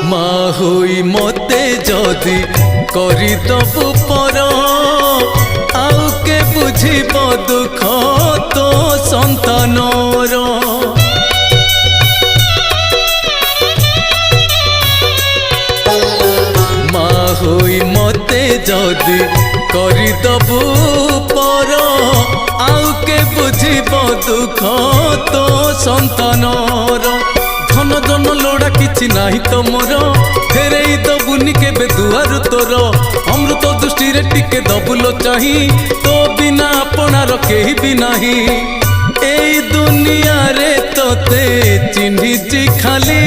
माँ होई मते जदि करिदबु पर आउ के बुझिब दुख तो संतानर। माँ होई मते जदि करिदबु पर आउ के बुझिब दुख तो संतानर। धन जन लोड़ा किछि नाही तो मोर फेरई दबुनि केबे दुआर तोर। अमृत दृष्टि रे टिके दबुलो चाही तो बिना अपनार केही भी नाही। एई दुनिया रे तोते चिन्हिछि खाली